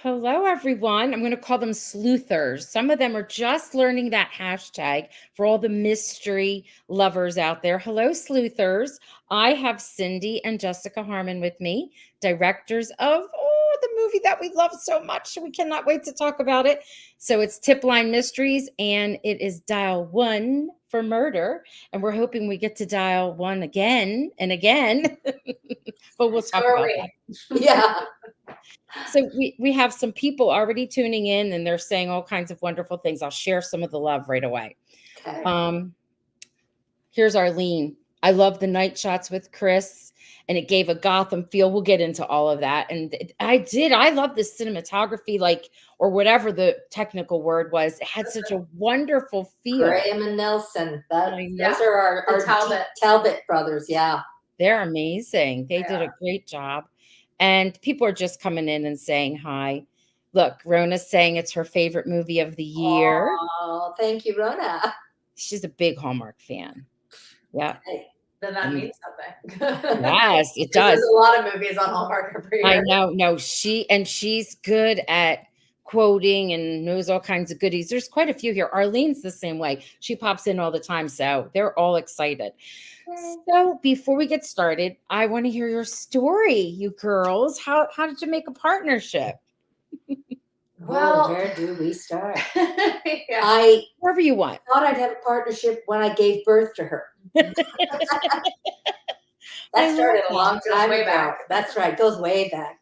Hello, everyone. I'm going to call them sleuthers. Some of them are just learning that hashtag for all the mystery lovers out there. Hello, sleuthers. I have Cynde and Jessica Harmon with me, directors of the movie that we love so much. We cannot wait to talk about it. So it's Tipline Mysteries, and it is Dial 1 for murder. And we're hoping we get to dial 1 again and again, but we'll talk about that. Yeah. So we have some people already tuning in, and they're saying all kinds of wonderful things. I'll share some of the love right away. Okay. Here's Arlene. I love the night shots with Chris, and it gave a Gotham feel. We'll get into all of that. And I love the cinematography, or whatever the technical word was. It had such a wonderful feel. Graham and Nelson. Those are our Talbot brothers. Yeah. They're amazing. They did a great job. And people are just coming in and saying hi. Look, Rona's saying it's her favorite movie of the year. Oh, thank you, Rona. She's a big Hallmark fan. Yeah. Okay. Then that means something. Yes, it does. There's a lot of movies on Hallmark every year. I know. No, she's good at quoting and knows all kinds of goodies. There's quite a few here. Arlene's the same way. She pops in all the time. So they're all excited. So before we get started, I want to hear your story, you girls. How did you make a partnership? Well, where do we start? Wherever you want. I thought I'd have a partnership when I gave birth to her. That started a long time ago. That's right, goes way back.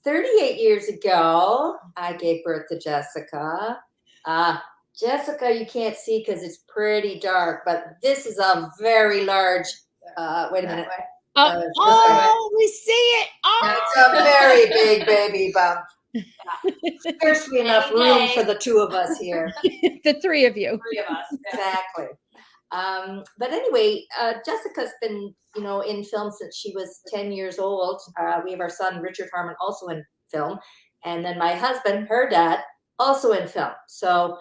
38 years ago, I gave birth to Jessica. Jessica, you can't see because it's pretty dark, but this is a very large, wait a minute. We see it. It's a very big baby bump. Scarcely enough room for the two of us here. The three of you. Three of us. Exactly. But anyway, Jessica's been, in film since she was 10 years old. We have our son, Richard Harmon, also in film. And then my husband, her dad, also in film. So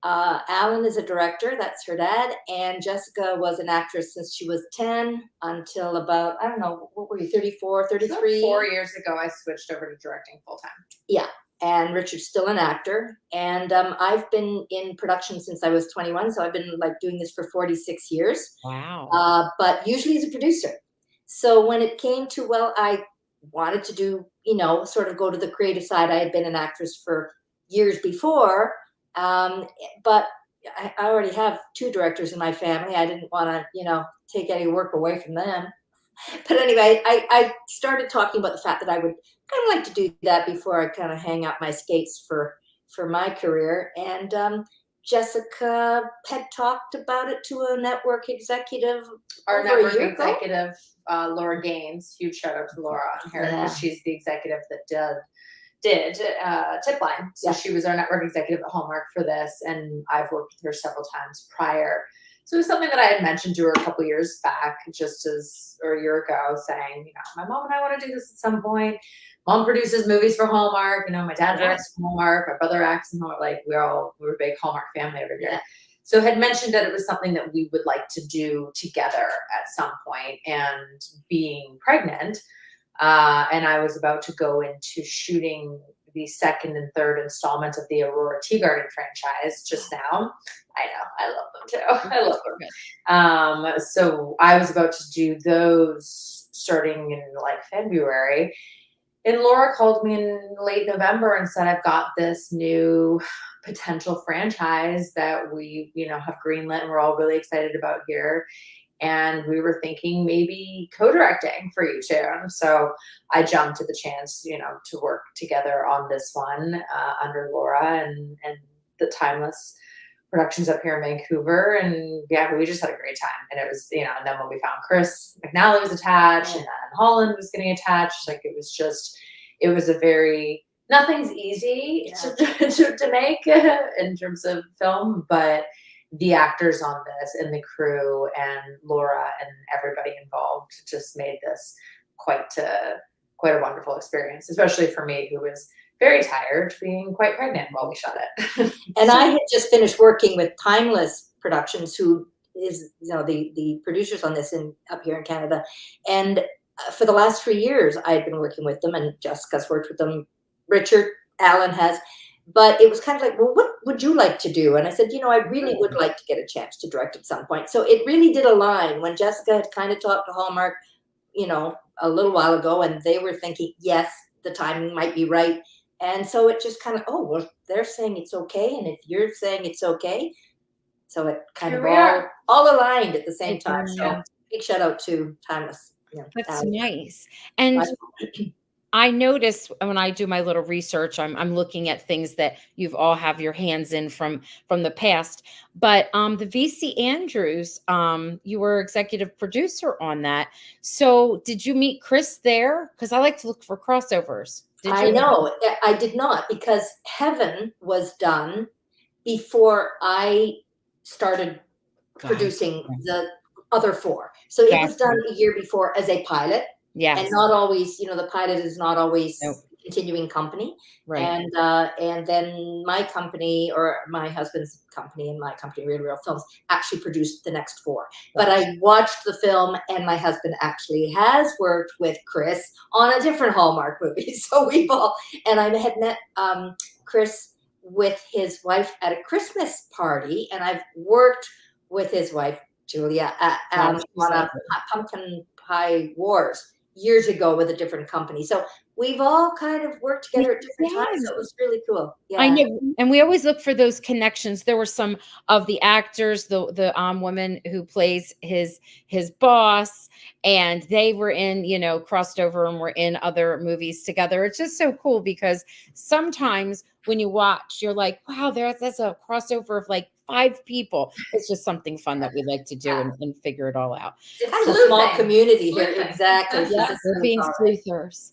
Alan is a director. That's her dad. And Jessica was an actress since she was 10 until about, I don't know, what were you, 34, 33? 4 years ago, I switched over to directing full time. Yeah. And Richard's still an actor. And I've been in production since I was 21. So I've been doing this for 46 years. Wow. But usually as a producer. So when it came to, I wanted to do, sort of go to the creative side. I had been an actress for years before. But I already have two directors in my family. I didn't want to, take any work away from them. But anyway, I started talking about the fact that I would kind of like to do that before I kind of hang out my skates for my career. And Jessica had talked about it to a network executive. Our network executive, Laura Gaines. Huge shout out to Laura on here because she's the executive that did Tipline. So she was our network executive at Hallmark for this, and I've worked with her several times prior. So it was something that I had mentioned to her a couple years back, or a year ago, saying, my mom and I want to do this at some point. Mom produces movies for Hallmark. My dad directs for Hallmark. My brother acts in Hallmark. We're a big Hallmark family over here. Yeah. So had mentioned that it was something that we would like to do together at some point. And being pregnant, and I was about to go into shooting the second and third installment of the Aurora Tea Garden franchise just now. I know, I love them too. I love them. So I was about to do those starting in February. And Laura called me in late November and said, I've got this new potential franchise that we, have greenlit and we're all really excited about here. And we were thinking maybe co-directing for you two. So I jumped at the chance, to work together on this one under Laura and the Timeless Productions up here in Vancouver. And we just had a great time. And it was, and then when we found Chris McNally was attached and then Holland was getting attached, it was a very, nothing's easy to make in terms of film, but the actors on this and the crew and Laura and everybody involved just made this quite a wonderful experience, especially for me, who was very tired being quite pregnant while we shot it. And I had just finished working with Timeless Productions, who is, the producers on this up here in Canada. And for the last 3 years, I had been working with them, and Jessica's worked with them. Richard Alan has. But it was kind of like, well, what would you like to do? And I said, I really would like to get a chance to direct at some point. So it really did align when Jessica had kind of talked to Hallmark, a little while ago, and they were thinking, yes, the timing might be right. And so it just kind of, oh, well, they're saying it's okay. And if you're saying it's okay, so it kind of all aligned at the same time. So big shout out to Timeless. That's nice. And I notice when I do my little research, I'm looking at things that you've all have your hands in from the past. But the VC Andrews, you were executive producer on that. So did you meet Chris there? Because I like to look for crossovers. Did you? I know I did not, because Heaven was done before I started producing the other 4. So it was done a year before as a pilot. Yeah. And not always, the pilot is not always continuing company. Right. And then my company, or my husband's company and my company, Real Films, actually produced the next 4. But I watched the film, and my husband actually has worked with Chris on a different Hallmark movie. So and I had met Chris with his wife at a Christmas party, and I've worked with his wife, Julia, on a Pumpkin Pie Wars years ago with a different company. So we've all kind of worked together at different times. So it was really cool. Yeah. I know. And we always look for those connections. There were some of the actors, the woman who plays his boss, and they were in, crossed over and were in other movies together. It's just so cool, because sometimes when you watch, you're like, wow, that's a crossover of like 5 people. It's just something fun that we like to do and figure it all out. It's a small community here. Exactly. Yeah, we're being sleuthers.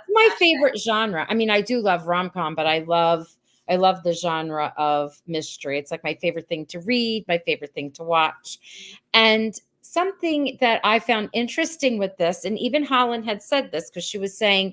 My favorite genre. I mean, I do love rom-com, but I love the genre of mystery. It's like my favorite thing to read, my favorite thing to watch. And something that I found interesting with this, and even Holland had said this, because she was saying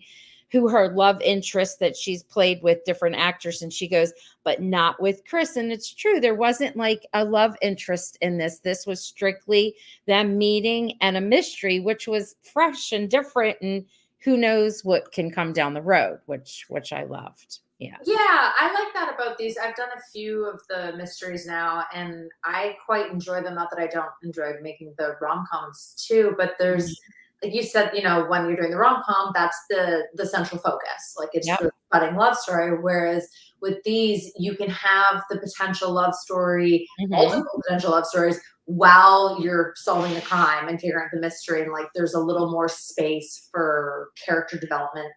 who her love interest that she's played with different actors, and she goes, but not with Chris. And it's true, there wasn't like a love interest in this. This was strictly them meeting and a mystery, which was fresh and different, and who knows what can come down the road, which I loved. Yeah. Yeah, I like that about these. I've done a few of the mysteries now, and I quite enjoy them. Not that I don't enjoy making the rom-coms too, but there's, like you said, when you're doing the rom-com, that's the central focus. Like it's the budding love story. Whereas with these, you can have the potential love story, multiple potential love stories, while you're solving the crime and figuring out the mystery. And like, there's a little more space for character development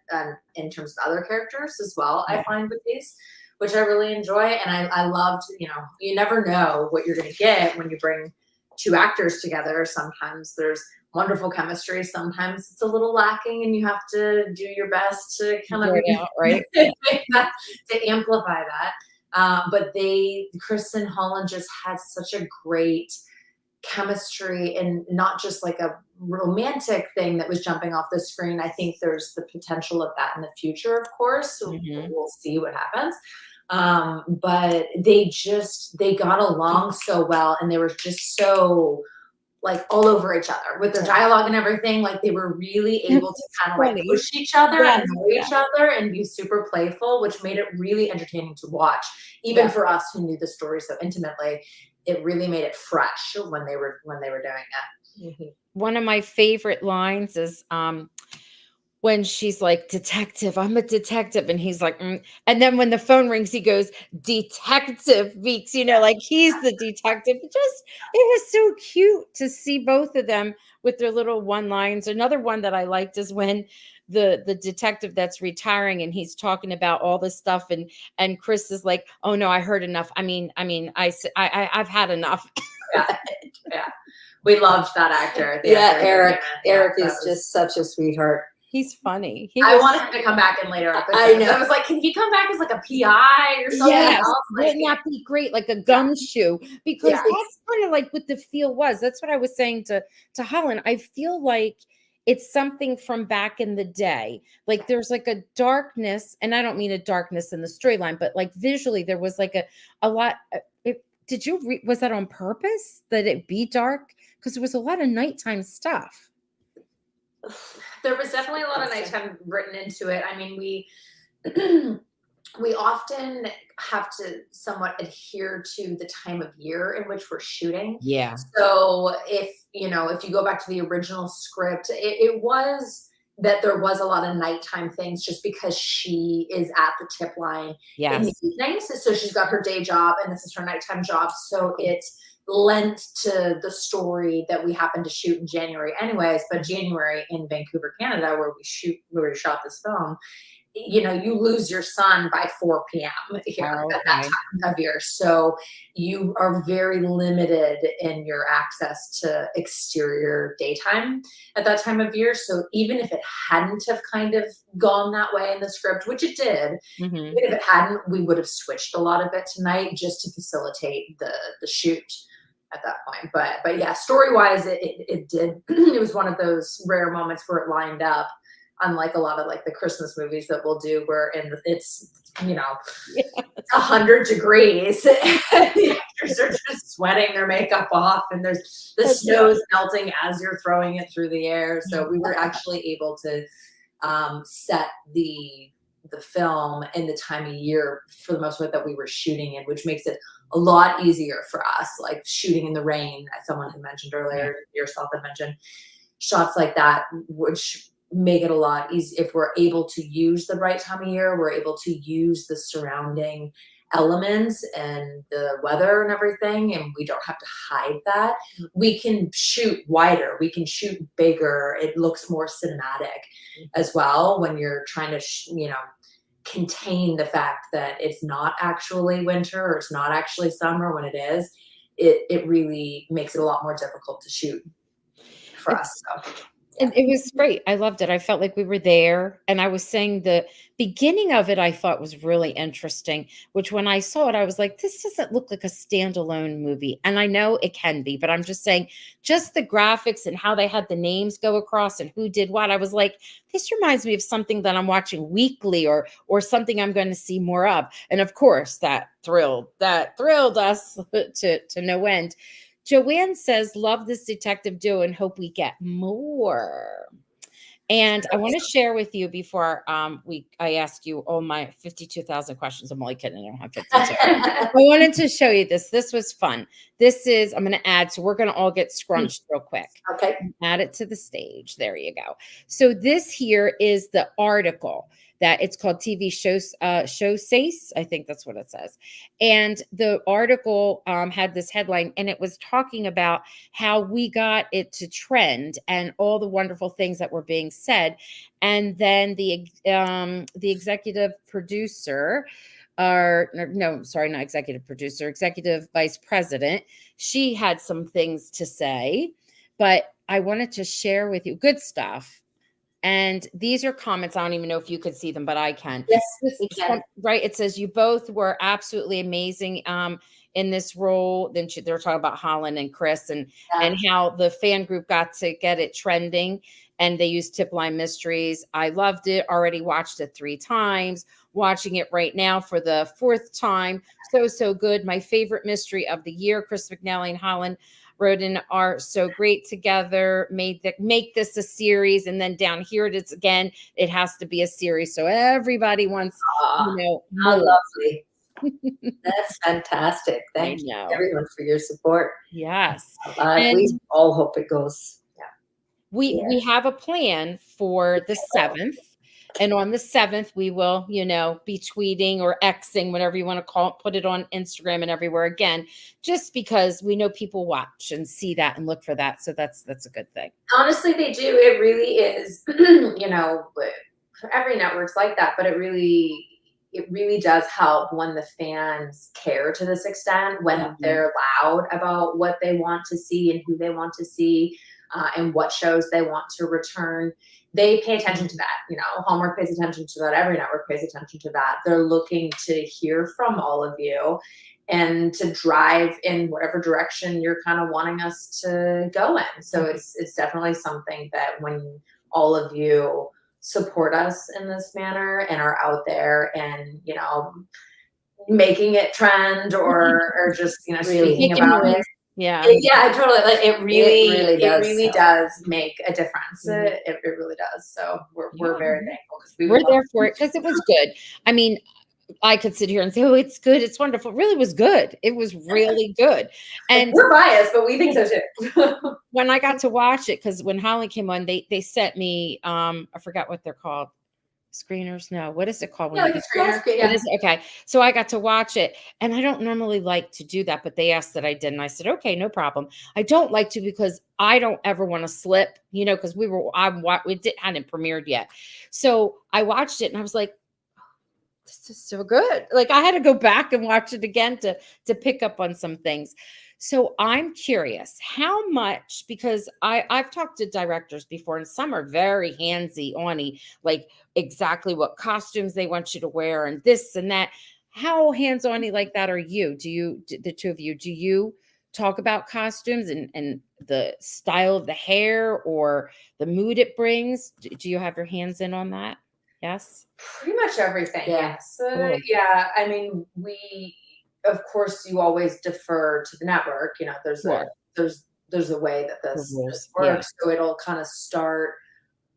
in terms of other characters as well. I find with these, which I really enjoy. And I loved, you never know what you're going to get when you bring 2 actors together. Sometimes there's wonderful chemistry. Sometimes it's a little lacking, and you have to do your best to kind of to amplify that. But Chris and Holland just had such a great chemistry, and not just like a romantic thing that was jumping off the screen. I think there's the potential of that in the future, of course. So we'll see what happens. But they got along so well, and they were just so like all over each other with their dialogue and everything. Like they were really able to kind of like push each other and know each other and be super playful, which made it really entertaining to watch. Even for us who knew the story so intimately, it really made it fresh when they were doing it. One of my favorite lines is when she's like, detective, I'm a detective. And he's like, and then when the phone rings, he goes, Detective Weeks, like he's the detective. It was so cute to see both of them with their little one lines. Another one that I liked is when the detective that's retiring, and he's talking about all this stuff, and Chris is like, oh no, I heard enough. I've had enough. Yeah. We loved that actor. Eric. Eric is just such a sweetheart. He's funny. I want him to come back in later episodes. I know. I was like, can he come back as like a PI or something else? Wouldn't that be great? Like a gumshoe? Because that's kind of like what the feel was. That's what I was saying to Holland. I feel like it's something from back in the day. Like there's like a darkness, and I don't mean a darkness in the storyline, but like visually there was like a lot. Was that on purpose that it be dark? Because there was a lot of nighttime stuff. There was definitely a lot of nighttime written into it. I mean, we often have to somewhat adhere to the time of year in which we're shooting. Yeah. So if you go back to the original script, it was that there was a lot of nighttime things just because she is at the tip line in the Yes. evenings. So she's got her day job and this is her nighttime job. So it lent to the story that we happened to shoot in January anyways. But January in Vancouver, Canada, where we shot this film, you lose your sun by 4 p.m. here at that Okay. time of year. So you are very limited in your access to exterior daytime at that time of year. So even if it hadn't have kind of gone that way in the script, which it did, even Hmm. if it hadn't, we would have switched a lot of it tonight just to facilitate the shoot at that point. But yeah, story wise, it did. It was one of those rare moments where it lined up, unlike a lot of like the Christmas movies that we'll do where it's Yeah. 100 degrees and the actors are just sweating their makeup off and there's the snow's melting as you're throwing it through the air. So we were actually able to set the film in the time of year for the most part that we were shooting in, which makes it a lot easier for us, like shooting in the rain, as someone had mentioned earlier, yourself had mentioned, shots like that, which make it a lot easier. If we're able to use the right time of year, we're able to use the surrounding elements and the weather and everything, and we don't have to hide that. We can shoot wider, we can shoot bigger. It looks more cinematic as well when you're trying to contain the fact that it's not actually winter or it's not actually summer. When it is, it really makes it a lot more difficult to shoot for us. So And it was great. I loved it. I felt like we were there. And I was saying the beginning of it, I thought was really interesting, which when I saw it, I was like, this doesn't look like a standalone movie. And I know it can be, but I'm just saying, just the graphics and how they had the names go across and who did what. I was like, this reminds me of something that I'm watching weekly or something I'm going to see more of. And of course, that thrilled us to no end. Joanne says, love this detective duo and hope we get more. And I want to share with you before I ask you all my 52,000 questions. I'm only kidding. I don't have 52. I wanted to show you this. This was fun. I'm going to add, so we're going to all get scrunched real quick. Okay. Add it to the stage. There you go. So this here is the article that it's called TV Show Sace. I think that's what it says. And the article had this headline, and it was talking about how we got it to trend and all the wonderful things that were being said. And then the executive producer, or no, sorry, not executive producer, executive vice president, she had some things to say, but I wanted to share with you good stuff. And these are comments. I don't even know if you could see them, but I can. Yes, we can. Right. It says you both were absolutely amazing in this role. Then they're talking about Holland and Chris and how the fan group got to get it trending. And they used Tipline Mysteries. I loved it. Already watched it 3 times. Watching it right now for the 4th time. So good. My favorite mystery of the year. Chris McNally and Holland Roden are so great together. Make this a series, and then down here it is again. It has to be a series, so everybody wants, How more. lovely. That's fantastic. Thank you, everyone, for your support. Yes, We all hope it goes. We have a plan for the 7th. And on the 7th, we will, be tweeting or Xing, whatever you want to call it, put it on Instagram and everywhere again, just because we know people watch and see that and look for that. So that's a good thing. Honestly, they do. It really is, every network's like that, but it really does help when the fans care to this extent, when they're loud about what they want to see and who they want to see, and what shows they want to return. They pay attention to that. Hallmark pays attention to that. Every network pays attention to that. They're looking to hear from all of you and to drive in whatever direction you're kind of wanting us to go in. So it's definitely something that when all of you support us in this manner and are out there and, making it trend or just, Really speaking about it. Yeah. Yeah, totally. Like it really does. does make a difference. Mhm. It really does. So we're Yeah. very thankful because we would We're love there for it because it was good. I mean, I could sit here and say, "Oh, it's good, it's wonderful." It really was good. It was really good. And we're biased, but we think so too. when I got to watch it, because when Holly came on, they sent me I forgot what they're called. Screeners? No, what is it called when Yeah, you like a get screener. it Yeah. is okay. So I got to watch it, and I don't normally like to do that, but they asked that I did, and I said, "Okay, no problem." I don't like to because I don't ever want to slip, because we hadn't premiered yet. So I watched it, and I was like, this is so good. Like I had to go back and watch it again to pick up on some things. So I'm curious how much, because I've talked to directors before and some are very handsy ony, like exactly what costumes they want you to wear and this and that. How hands-on like that are you? The two of you, do you talk about costumes and the style of the hair or the mood it brings? Do you have your hands in on that? Yes. Pretty much everything, Yeah. yes. Cool. Yeah, I mean, we of course you always defer to the network. Sure. There's a way that The this rules. Yeah. works. So it'll kind of start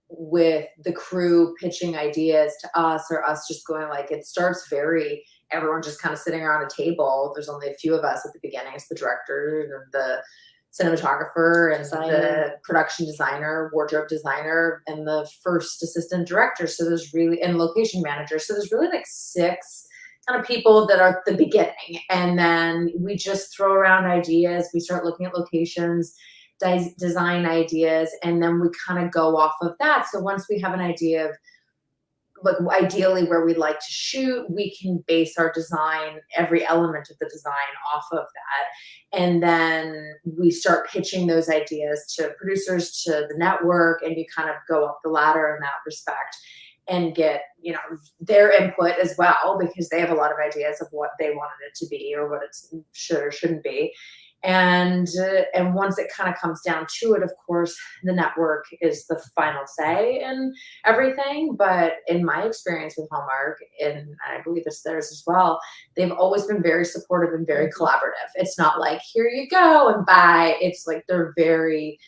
with the crew pitching ideas to us or us just going like it starts very everyone just kind of sitting around a table. There's only a few of us at the beginning. It's the director and the cinematographer and the production designer, wardrobe designer, and the first assistant director. So there's really and location manager. So there's really like 6 kind of people that are at the beginning. And then we just throw around ideas. We start looking at locations, design ideas, and then we kind of go off of that. So once we have an idea of like ideally where we'd like to shoot, we can base our design, every element of the design off of that. And then we start pitching those ideas to producers, to the network, and you kind of go up the ladder in that respect and get, their input as well, because they have a lot of ideas of what they wanted it to be or what it should or shouldn't be. And once it kind of comes down to it, of course, the network is the final say in everything. But in my experience with Hallmark, and I believe it's theirs as well, they've always been very supportive and very collaborative. It's not like, here you go and bye. It's like they're very,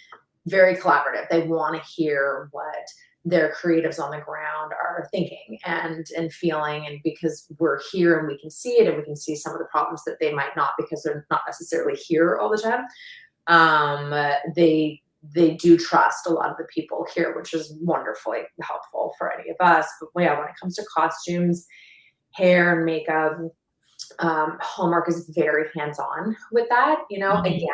very collaborative. They want to hear what their creatives on the ground are thinking and feeling, and because we're here and we can see it and we can see some of the problems that they might not, because they're not necessarily here all the time. They do trust a lot of the people here, which is wonderfully helpful for any of us. But yeah, when it comes to costumes, hair and makeup, Hallmark is very hands-on with that. Again,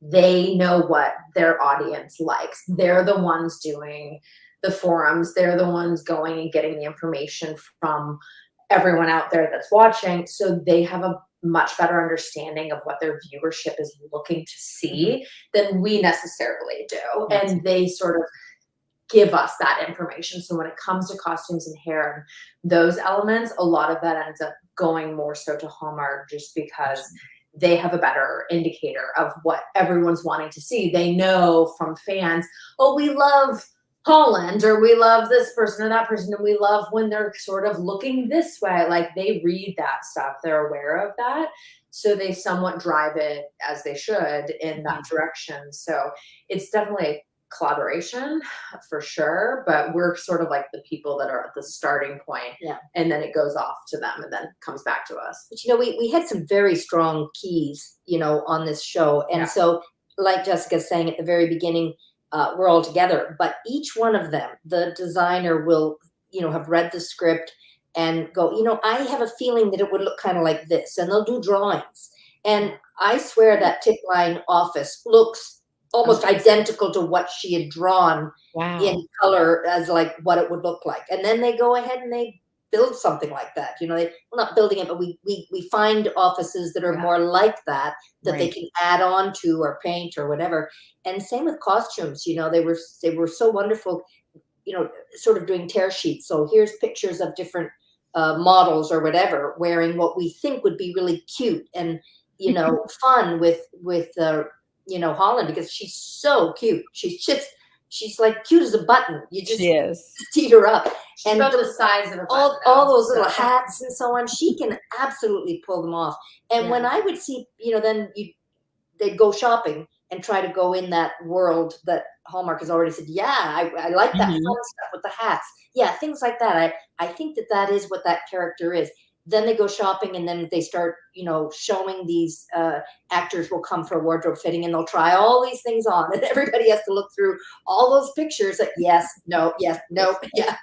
they know what their audience likes. They're the ones doing the forums. They're the ones going and getting the information from everyone out there that's watching. So they have a much better understanding of what their viewership is looking to see than we necessarily do. Yes. And they sort of give us that information. So when it comes to costumes and hair and those elements, a lot of that ends up going more so to Hallmark, just because they have a better indicator of what everyone's wanting to see. They know from fans, oh, we love Holland, or we love this person or that person, and we love when they're sort of looking this way. Like they read that stuff, they're aware of that. So they somewhat drive it, as they should, in that direction. So it's definitely a collaboration for sure, but we're sort of like the people that are at the starting point, and then it goes off to them and then comes back to us. But we had some very strong keys on this show, and so like Jessica's saying at the very beginning, we're all together, but each one of them, the designer will have read the script and go, I have a feeling that it would look kind of like this, and they'll do drawings, and I swear that Tipline office looks almost identical to what she had drawn in color as like what it would look like. And then they go ahead and they build something like that. We're not building it, but we find offices that are more like that they can add on to or paint or whatever. And same with costumes. They were so wonderful, sort of doing tear sheets. So here's pictures of different models or whatever wearing what we think would be really cute and fun with Holland, because she's so cute. She's like cute as a button. You just eat her up. She's and about the size of a button. All those little hats and so on, she can absolutely pull them off. And when I would see, then they'd go shopping and try to go in that world that Hallmark has already said, yeah, I like that fun stuff with the hats. Yeah, things like that. I think that is what that character is. Then they go shopping, and then they start, showing these actors will come for a wardrobe fitting, and they'll try all these things on, and everybody has to look through all those pictures. That yes, no, yes, no, yeah.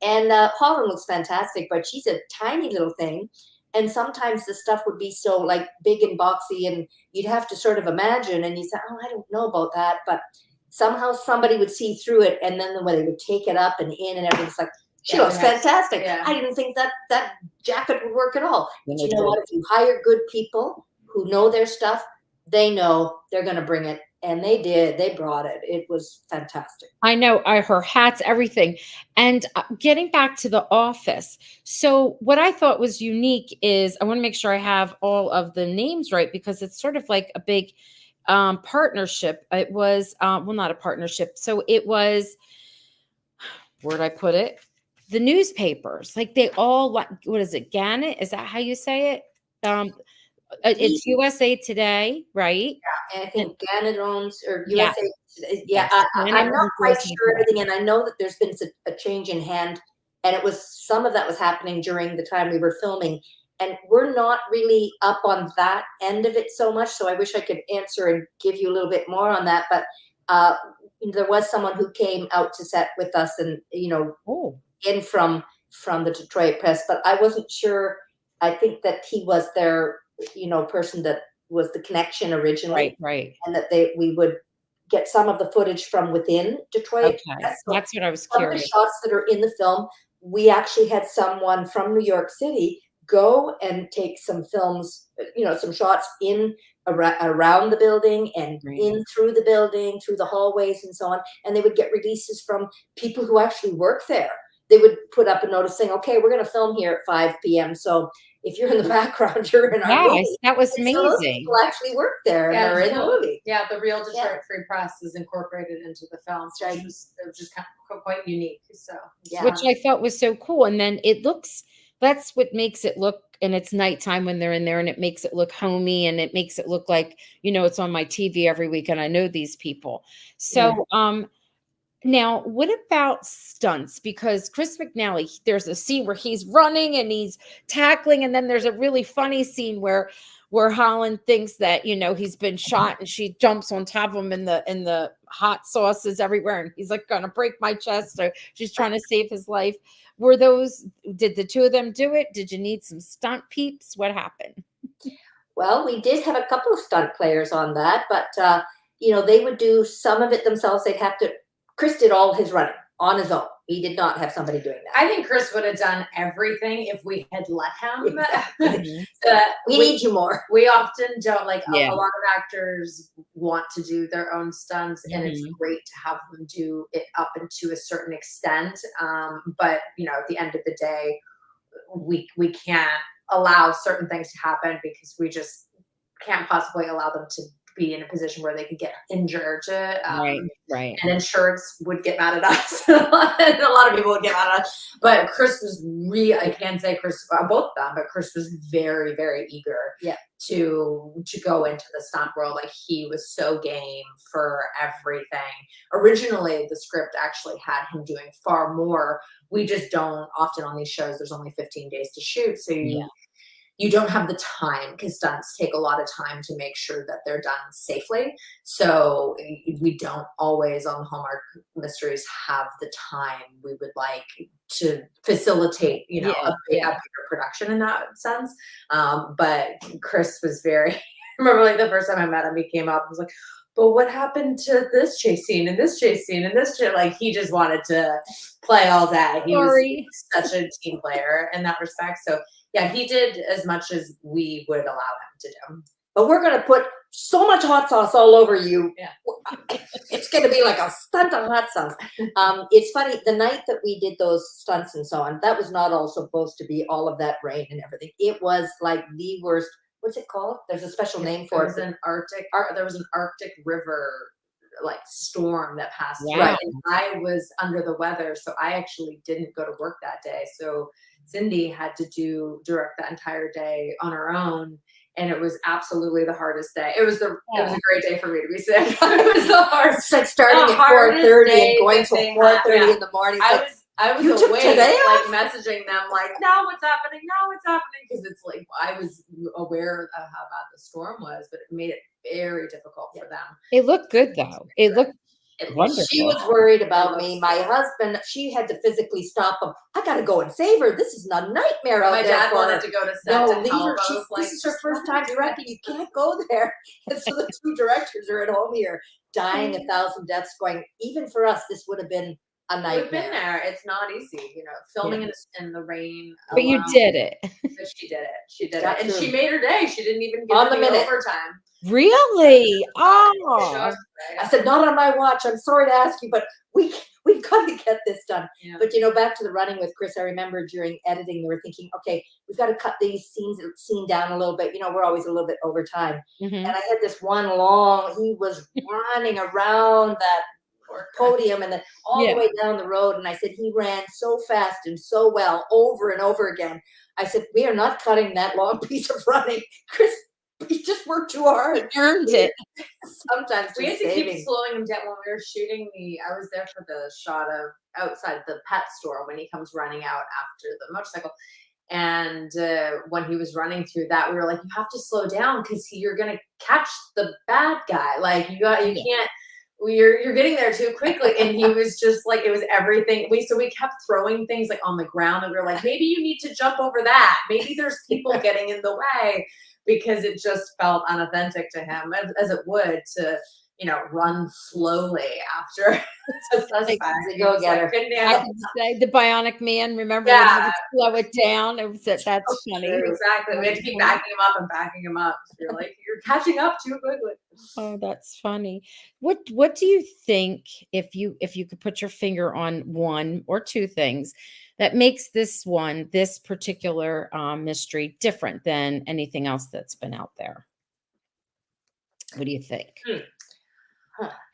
And Holland looks fantastic, but she's a tiny little thing, and sometimes the stuff would be so like big and boxy, and you'd have to sort of imagine, and you say, oh, I don't know about that, but somehow somebody would see through it, and then when they would take it up and in and everything's like, she looks fantastic. Yeah. I didn't think that jacket would work at all. But you know what? If you hire good people who know their stuff, they know they're going to bring it. And they did. They brought it. It was fantastic. I know. Her hats, everything. And getting back to The Office. So what I thought was unique is I want to make sure I have all of the names right, because it's sort of like a big partnership. It was, well, not a partnership. So it was, where'd I put it? The newspapers, like they all, what is it? Gannett? Is that how you say it? It's USA Today, right? Yeah, and I think Gannett owns, or USA. Yeah, I'm not quite sure everything, and I know that there's been a change in hand, and it was some of that was happening during the time we were filming, and we're not really up on that end of it so much. So I wish I could answer and give you a little bit more on that, but there was someone who came out to set with us, and in from the Detroit press, but I wasn't sure. I think that he was their person that was the connection originally, right, and that we would get some of the footage from within Detroit. Okay, so that's what I was curious. Some of the shots that are in the film, we actually had someone from New York City go and take some films, some shots in around the building and in through the building, through the hallways and so on, and they would get releases from people who actually work there. They would put up a notice saying, okay, we're going to film here at 5 p.m. So if you're in the background, you're in our movie. That was amazing. So those people actually work there and are in the movie. Yeah, the real Detroit Free Press is incorporated into the film. So it was just kind of quite unique. So which I felt was so cool. And then that's what makes it look, and it's nighttime when they're in there, and it makes it look homey, and it makes it look like, it's on my TV every week and I know these people. So, now, what about stunts? Because Chris McNally, there's a scene where he's running and he's tackling, and then there's a really funny scene where Holland thinks that he's been shot, and she jumps on top of him, and the hot sauce is everywhere, and he's like gonna break my chest. So she's trying to save his life. Did the two of them do it? Did you need some stunt peeps? What happened? Well, we did have a couple of stunt players on that, but they would do some of it themselves. Chris did all his running on his own. He did not have somebody doing that. I think Chris would have done everything if we had let him. We need you more. We often don't, like a lot of actors want to do their own stunts, and it's great to have them do it up into a certain extent. But at the end of the day, we can't allow certain things to happen, because we just can't possibly allow them to be in a position where they could get injured. Right. And insurance would get mad at us. And a lot of people would get mad at us. But Chris was I can't say Chris, both of them, but Chris was very, very eager to go into the stunt world. Like, he was so game for everything. Originally, the script actually had him doing far more. We just don't often on these shows. There's only 15 days to shoot. So you don't have the time, because stunts take a lot of time to make sure that they're done safely. So we don't always on Hallmark Mysteries have the time we would like to facilitate, a bigger production in that sense. But Chris was very, I remember like the first time I met him, he came up and was like, but what happened to this chase scene and this chase scene and this chase? Like, he just wanted to play all day. He was such a team player in that respect. So yeah, he did as much as we would allow him to do. But we're going to put so much hot sauce all over you. Yeah. It's going to be like a stunt of hot sauce. It's funny, the night that we did those stunts and so on, that was not all supposed to be all of that rain and everything. It was like the worst. What's it called? There's a special name for it. There was an Arctic river like storm that passed through. Right. And I was under the weather, so I actually didn't go to work that day. So Cynde had to direct that entire day on her own. and it was absolutely the hardest day. It was a great day for me to be sick. It was the hardest. It's like starting at 4:30 and going till 4:30 in the morning. I was you took awake, today like off? messaging them, like, now what's happening? Now what's happening? Because it's like I was aware of how bad the storm was, but it made it very difficult for them. It looked good though. It looked wonderful. She was worried about me. My husband, she had to physically stop him. I got to go and save her. This is a nightmare out there. My dad for wanted her. to go to set No, to leave help. her. I was like, this is her first time directing. You can't go there. And so the two directors are at home here, dying 1,000 deaths. Going, even for us, this would have been a nightmare. We've been there. It's not easy, filming in the rain. But you did it. But she did it. She did it, and she made her day. She didn't even get on the minute overtime. Really? Oh, I said, not on my watch. I'm sorry to ask you, but we've got to get this done. Yeah. But back to the running with Chris, I remember during editing, they were thinking, okay, we've got to cut these scene down a little bit. We're always a little bit over time. And I had this one he was running around that podium and then all the way down the road. And I said, he ran so fast and so well over and over again. I said, we are not cutting that long piece of running. Chris, he just worked too hard. He earned it. Sometimes we had to keep slowing him down when we were shooting I was there for the shot of outside the pet store when he comes running out after the motorcycle. And when he was running through that, we were like, you have to slow down because you're going to catch the bad guy. Like you can't, you're getting there too quickly. And he was just like, it was everything. We kept throwing things like on the ground and we were like, maybe you need to jump over that. Maybe there's people getting in the way, because it just felt unauthentic to him, as it would to, run slowly after a suspect. Go get her. The Bionic Man, remember when he would slow it down? That's funny. Exactly. We had to keep backing him up and backing him up. You're like, you're catching up too quickly. Oh, that's funny. What do you think, if you could put your finger on one or two things that makes this particular mystery different than anything else that's been out there? What do you think?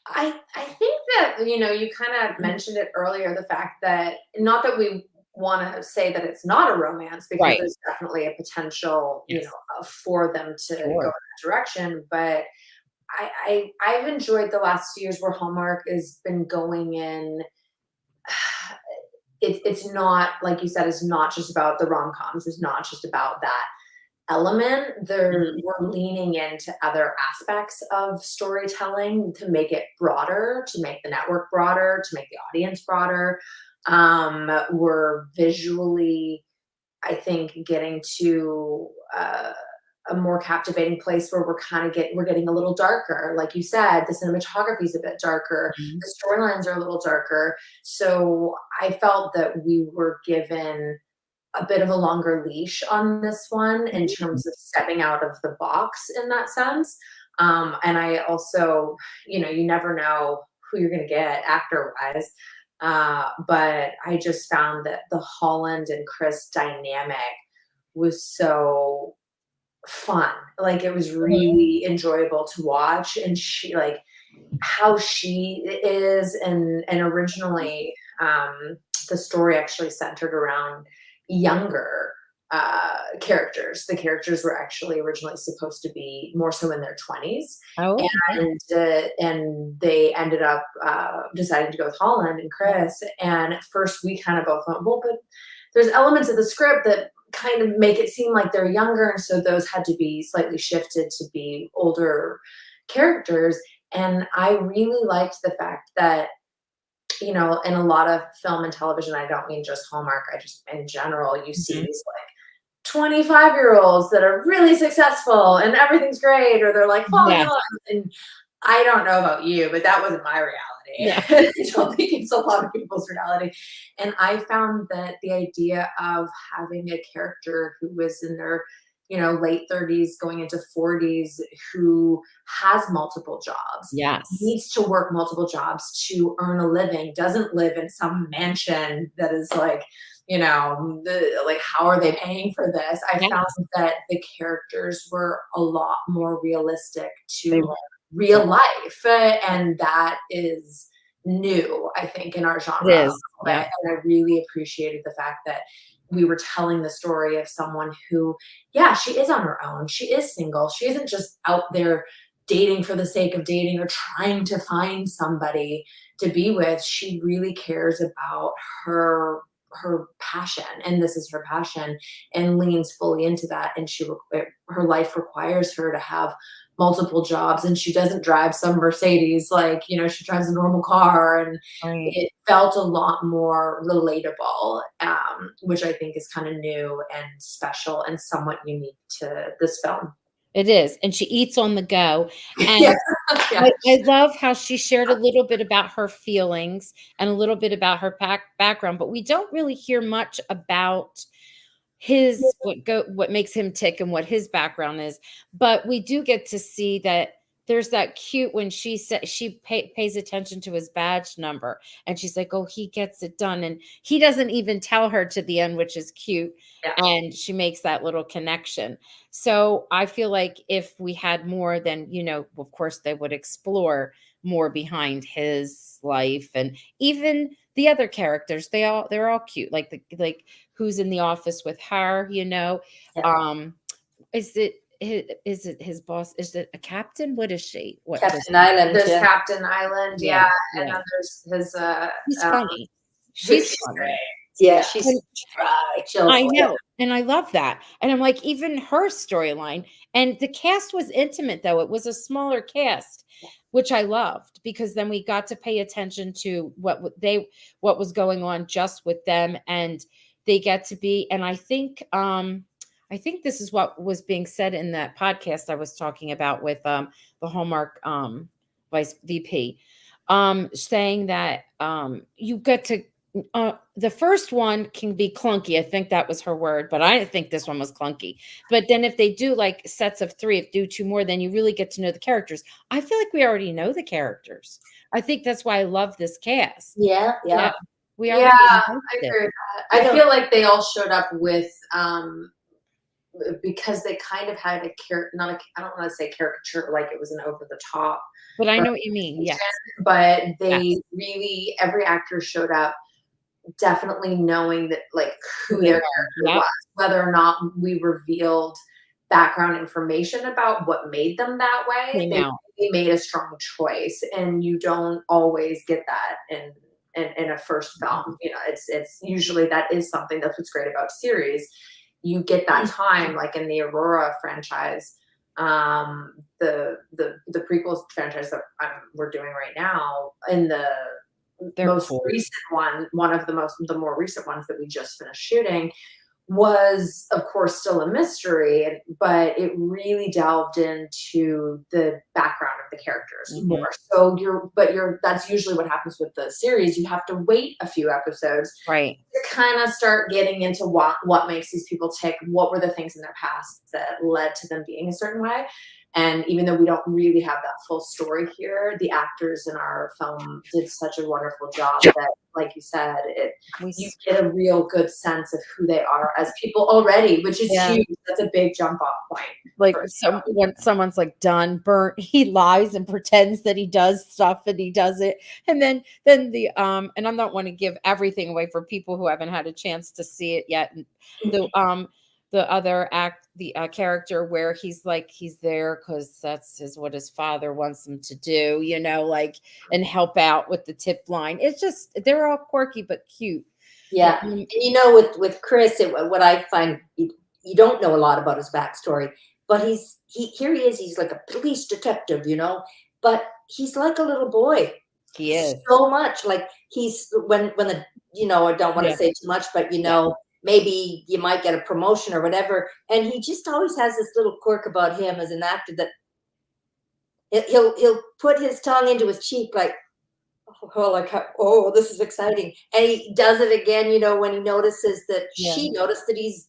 I think that, you kind of mentioned it earlier, the fact that, not that we want to say that it's not a romance, because there's definitely a potential, for them to go in that direction. But I've enjoyed the last 2 years where Hallmark has been going in. It's not, like you said, it's not just about the rom-coms. It's not just about that element. We're leaning into other aspects of storytelling to make it broader, to make the network broader, to make the audience broader. We're visually, I think, getting to a more captivating place where we're getting a little darker. Like you said, the cinematography is a bit darker. The storylines are a little darker. So I felt that we were given a bit of a longer leash on this one in terms of stepping out of the box in that sense. And I also, you never know who you're going to get actor-wise. But I just found that the Holland and Chris dynamic was so fun. Like, it was really enjoyable to watch. And she, like, how she is, and originally the story actually centered around younger characters. The characters were actually originally supposed to be more so in their 20s. And they ended up deciding to go with Holland and Chris. And at first we kind of both went, well, but there's elements of the script that kind of make it seem like they're younger, and so those had to be slightly shifted to be older characters. And I really liked the fact that, in a lot of film and television, I don't mean just Hallmark, I just, in general, you see these like 25-year-olds that are really successful and everything's great, or they're like falling in love. And I don't know about you, but that wasn't my reality. I don't think it's a lot of people's reality. And I found that the idea of having a character who was in their late 30s going into 40s, who has multiple jobs, needs to work multiple jobs to earn a living, doesn't live in some mansion that is like, how are they paying for this? I found that the characters were a lot more realistic to real life. And that is new, I think, in our genre. And I really appreciated the fact that we were telling the story of someone who, yeah, she is on her own. She is single. She isn't just out there dating for the sake of dating or trying to find somebody to be with. She really cares about her passion, and this is her passion, and leans fully into that. And her life requires her to have multiple jobs, and she doesn't drive some Mercedes, like, she drives a normal car. And Right. it felt a lot more relatable, which I think is kind of new and special and somewhat unique to this film. It is, and she eats on the go, Yeah. and Yeah. I love how she shared a little bit about her feelings and a little bit about her background, but we don't really hear much about what makes him tick and what his background is. But we do get to see that there's that cute when she said she pays attention to his badge number, and she's like, oh, he gets it done, and he doesn't even tell her to the end, which is cute. Yeah. And she makes that little connection. So I feel like if we had more, then of course they would explore more behind his life, and even the other characters, they're all cute, like who's in the office with her, Yeah. is it his boss? Is it a captain? What is she? What Captain Island. There's Yeah. Captain Island, Yeah, and then there's his she's funny. She's funny. great. Yeah, she's And dry. I know, and I love that. And I'm like, even her storyline, and the cast was intimate, though. It was a smaller cast, which I loved, because then we got to pay attention to what was going on just with them, and they get to be. And I think this is what was being said in that podcast I was talking about with the Hallmark vice VP, saying that you get to the first one can be clunky. I think that was her word, but I didn't think this one was clunky. But then if they do like sets of 3, if do 2 more, then you really get to know the characters. I feel like we already know the characters. I think that's why I love this cast. Yeah. We already I know agree with that. I feel like they all showed up with because they kind of had I don't want to say caricature, like it was an over the top, but I know what you mean. Yeah. But they really, every actor showed up definitely knowing that, like, who their character was, whether or not we revealed background information about what made them that way. They made a strong choice, and you don't always get that in a first film. It's usually, that is something, that's what's great about series. You get that time, like in the Aurora franchise, the prequels franchise that we're doing right now, in the most recent one of the more recent ones that we just finished shooting, was of course still a mystery, but it really delved into the background of the characters more. So that's usually what happens with the series. You have to wait a few episodes, right, to kind of start getting into what makes these people tick, what were the things in their past that led to them being a certain way. And even though we don't really have that full story here, the actors in our film did such a wonderful job that, like you said, you get a real good sense of who they are as people already, which is huge. That's a big jump off point. Like when someone's like done, burnt, he lies and pretends that he does stuff and he does it. And then the and I'm not want to give everything away for people who haven't had a chance to see it yet. The other character where he's like, he's there because that's what his father wants him to do, like, and help out with the tip line. It's just, they're all quirky but cute. Yeah. And with Chris, what I find, you don't know a lot about his backstory, but here he is. He's like a police detective, but he's like a little boy. He is so much like he's when the I don't want to say too much, but maybe you might get a promotion or whatever. And he just always has this little quirk about him as an actor that he'll put his tongue into his cheek, like, oh, this is exciting. And he does it again, when he notices that she noticed that he's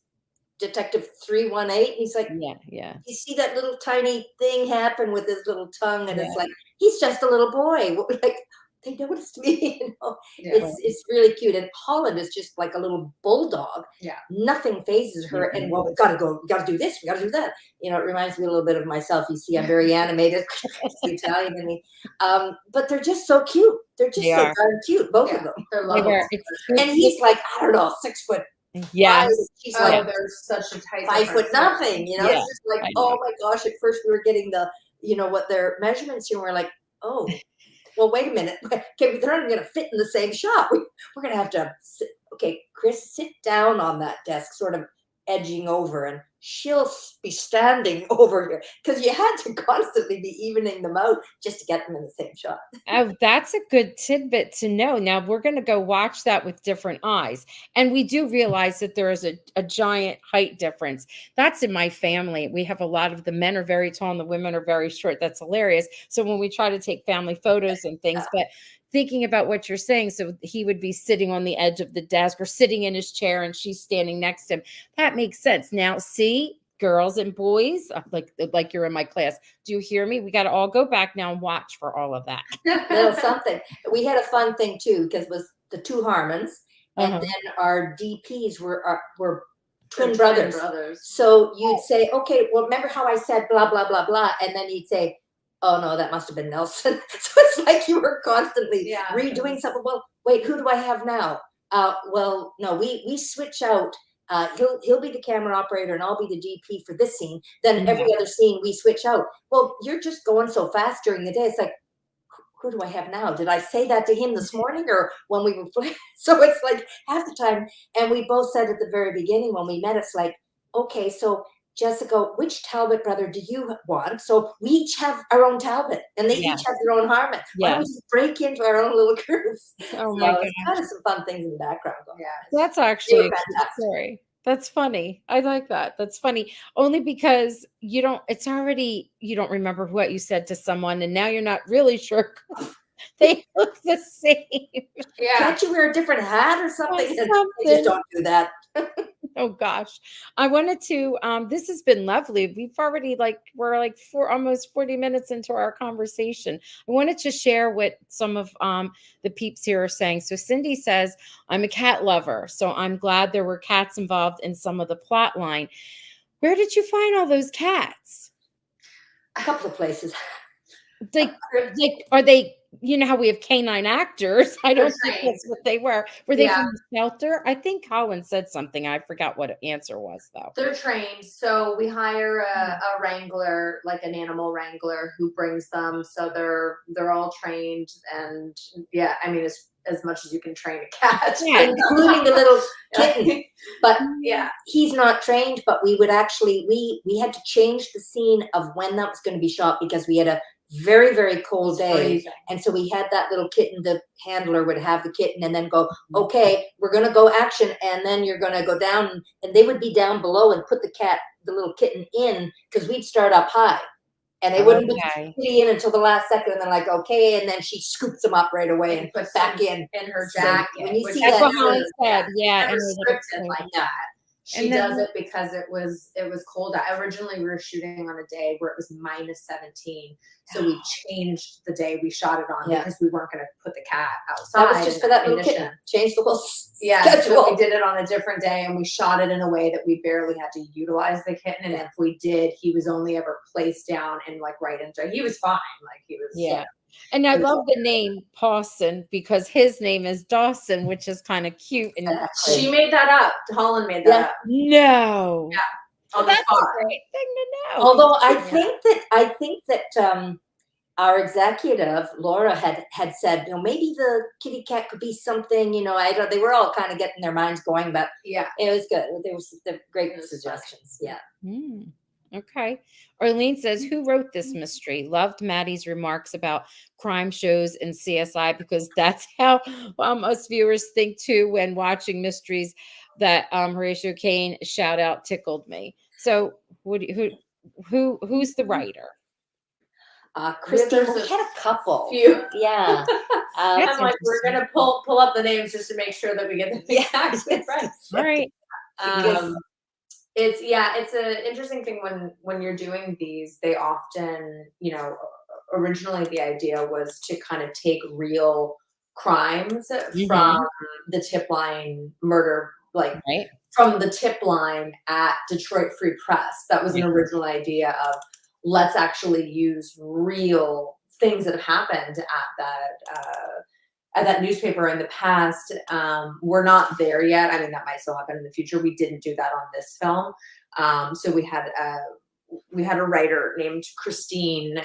Detective 318. He's like, yeah. You see that little tiny thing happen with his little tongue, and it's like, he's just a little boy. Like, they noticed me, It's really cute. And Holland is just like a little bulldog. Yeah. Nothing phases her. And we gotta go, we gotta do this, we gotta do that. It reminds me a little bit of myself. You see, I'm very animated. It's the Italian in me. But they're just so cute. They're just so darn cute, both of them. They're lovely. And he's like, I don't know, 6 foot Yes. She's Oh, there's such a tight 5 foot difference there. nothing, you know, Yeah, it's just like, I oh know. my gosh, at first we were getting the, what their measurements here, and we're like, oh, well, wait a minute. Okay, they're not going to fit in the same shot. We're going to have to sit. Okay, Chris, sit down on that desk, sort of edging over, and she'll be standing over here, because you had to constantly be evening them out just to get them in the same shot. Oh, that's a good tidbit to know. Now we're going to go watch that with different eyes. And we do realize that there is a giant height difference. That's in my family. We have a lot of the men are very tall and the women are very short. That's hilarious. So when we try to take family photos and things, but thinking about what you're saying, so he would be sitting on the edge of the desk or sitting in his chair and she's standing next to him. That makes sense. Now, see, girls and boys, like you're in my class. Do you hear me? We got to all go back now and watch for all of that. Little something. We had a fun thing too, because it was the two Harmons, and Uh-huh. then our DPs were twin Twin brothers. brothers. So you'd say, okay, well, remember how I said blah blah blah blah, and then you'd say, oh no, that must have been Nelson. So it's like you were constantly redoing something. Well, wait, who do I have now? Well, no, we switch out. He'll be the camera operator and I'll be the DP for this scene. Then every other scene we switch out. Well, you're just going so fast during the day. It's like, who do I have now? Did I say that to him this morning or when we were playing? So it's like half the time. And we both said at the very beginning when we met, it's like, okay, so Jessica, which Talbot brother do you want? So we each have our own Talbot and they each have their own Harmon. Why don't we just break into our own little groups? Oh So my it's kind of some fun things in the background. That's actually a cute story. That's funny. I like that. That's funny. Only because you don't remember what you said to someone and now you're not really sure. They look the same. Yeah. Can't you wear a different hat or something? They just Something. don't do that. Oh gosh. I wanted to this has been lovely. We've already we're almost 40 minutes into our conversation. I wanted to share what some of the peeps here are saying. So Cindy says, I'm a cat lover, so I'm glad there were cats involved in some of the plot line. Where did you find all those cats? A couple of places. Like are they, you know how we have canine actors? I don't think that's what they were. Were they from the shelter? I think Colin said something. I forgot what the answer was though. They're trained. So we hire a wrangler, like an animal wrangler who brings them. So they're all trained and I mean as much as you can train a cat. Including the little kitten. But he's not trained, but we would actually we had to change the scene of when that was going to be shot because we had a very, very cold day. And so we had that little kitten, the handler would have the kitten and then go, okay, we're going to go action. And then you're going to go down and they would be down below and put the little kitten in because we'd start up high and they wouldn't put the kitty in until the last second. And they're like, okay. And then she scoops them up right away and puts back in her jacket. So when you see that's that, what Holly said. Never scripted like that. She does it because it was cold. Originally, we were shooting on a day where it was -17. So we changed the day we shot it on because we weren't going to put the cat outside. That was just for that little kitten. Changed the whole schedule. So we did it on a different day and we shot it in a way that we barely had to utilize the kitten. And if we did, he was only ever placed down and right into. He was fine. He was And I love the name Pawson because his name is Dawson, which is kind of cute. And she made that up. Holland made that up. No. Yeah. That's a great thing to know. Although I think that our executive Laura had said, maybe the kitty cat could be something. They were all kind of getting their minds going, but it was good. There was the great suggestions. Yeah. Okay. Arlene says, who wrote this mystery? Loved Maddie's remarks about crime shows and CSI because that's how us viewers think too when watching mysteries. That Horatio Caine shout out tickled me. So who's the writer? Christine, we had a couple. Few. Yeah. I'm like, we're gonna pull up the names just to make sure that we get the exactly right. All right. It's an interesting thing when you're doing these. They often, originally the idea was to kind of take real crimes from the Tipline murder, from the Tipline at Detroit Free Press. That was an original idea of let's actually use real things that have happened at that newspaper in the past. We're not there yet. I mean, that might still happen in the future. We didn't do that on this film. So we had a writer named Christine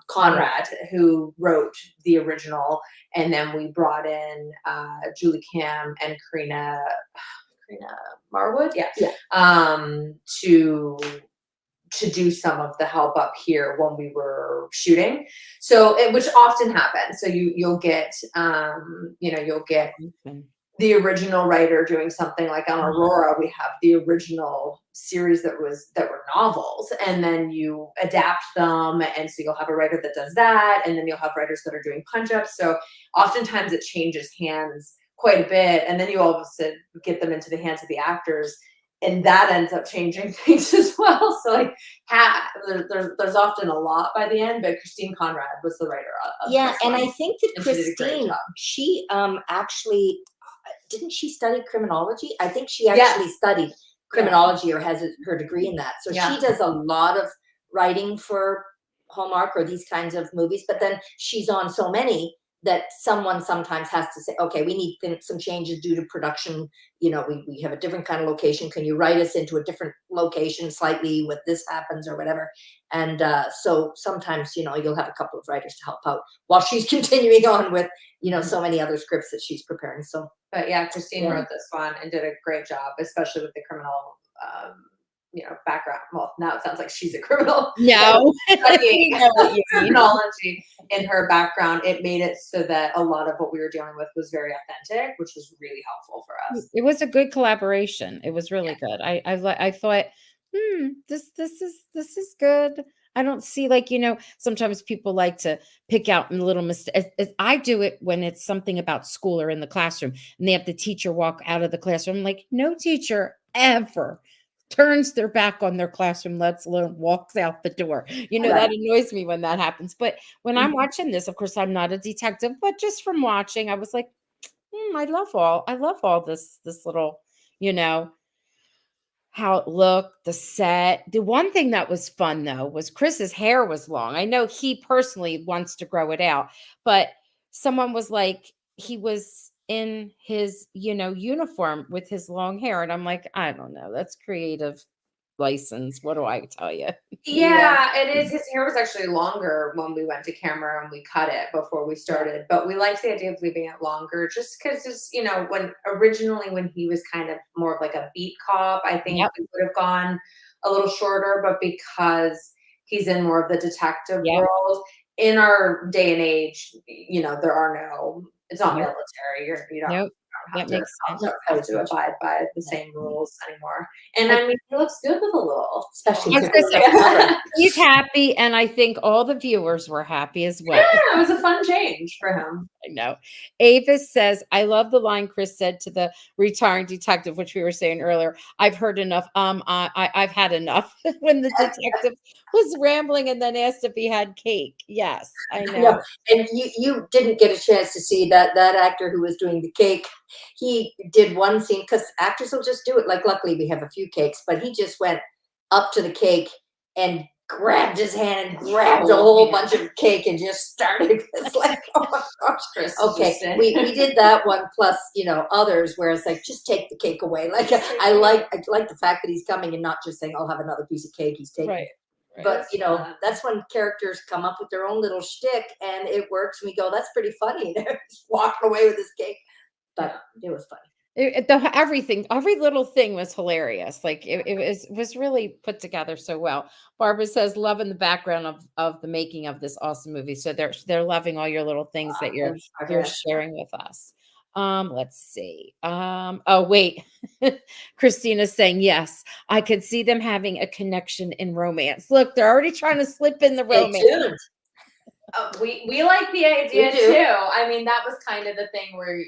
Conrad who wrote the original, and then we brought in Julie Kim and Karina Marwood, to do some of the help up here when we were shooting. So which often happens. So you'll get the original writer doing something like on Aurora. We have the original series that were novels, and then you adapt them, and so you'll have a writer that does that, and then you'll have writers that are doing punch-ups. So oftentimes it changes hands quite a bit, and then you all of a sudden get them into the hands of the actors, and that ends up changing things as well. So like there's often a lot by the end, but Christine Conrad was the writer of this and one. I think that And she did a great Christine, job. she actually didn't she study criminology? I think she actually studied criminology or has her degree in that. So she does a lot of writing for Hallmark or these kinds of movies, but then she's on so many that someone sometimes has to say, okay, we need some changes due to production. You know, we have a different kind of location. Can you write us into a different location slightly with this happens or whatever? And so sometimes, you know, you'll have a couple of writers to help out while she's continuing on with, you know, so many other scripts that she's preparing. So, but yeah, Christine wrote this one and did a great job, especially with the criminal, background. Well, now it sounds like she's a criminal. No, Studying know what you mean. criminology in her background. It made it so that a lot of what we were dealing with was very authentic, which was really helpful for us. It was a good collaboration. It was really good. I thought, this is good. I don't see, like, sometimes people like to pick out little mistakes. I do it when it's something about school or in the classroom, and they have the teacher walk out of the classroom. I'm like, no teacher ever turns their back on their classroom, let alone walks out the door. That annoys me when that happens. But when I'm watching this, of course, I'm not a detective, but just from watching, I was like, I love all this little, how it looked, the set. The one thing that was fun though was Chris's hair was long. I know he personally wants to grow it out, but someone was like, he was in his, uniform with his long hair. And I'm like, I don't know. That's creative license. What do I tell you? Yeah, it is. His hair was actually longer when we went to camera and we cut it before we started, but we liked the idea of leaving it longer just because it's, when he was kind of more of like a beat cop, I think we would have gone a little shorter, but because he's in more of the detective world in our day and age, it's not military. You don't have to abide by the same rules anymore. And I mean, he looks good with a little, especially he's happy, and I think all the viewers were happy as well. Yeah, it was a fun change for him. I know. Avis says, I love the line Chris said to the retiring detective, which we were saying earlier. I've heard enough. I've had enough. When the detective was rambling and then asked if he had cake. Yes, I know. And you didn't get a chance to see that actor who was doing the cake. He did one scene because actors will just do it. Like, luckily we have a few cakes, but he just went up to the cake and grabbed his hand and grabbed a whole bunch of cake and just started. It's like, oh my gosh, Chris. Okay, we did that one plus others where it's like, just take the cake away. Like I like the fact that he's coming and not just saying, I'll have another piece of cake. He's taking it. Right. But that's when characters come up with their own little shtick and it works. And we go, that's pretty funny. They're just walking away with his cake, but it was funny. Every little thing was hilarious. Like it was really put together so well. Barbara says, loving the background of the making of this awesome movie. So they're loving all your little things that you're sharing with us. Let's see. Oh wait, Christina's saying yes. I could see them having a connection in romance. Look, they're already trying to slip in the romance. We like the idea too. I mean, that was kind of the thing where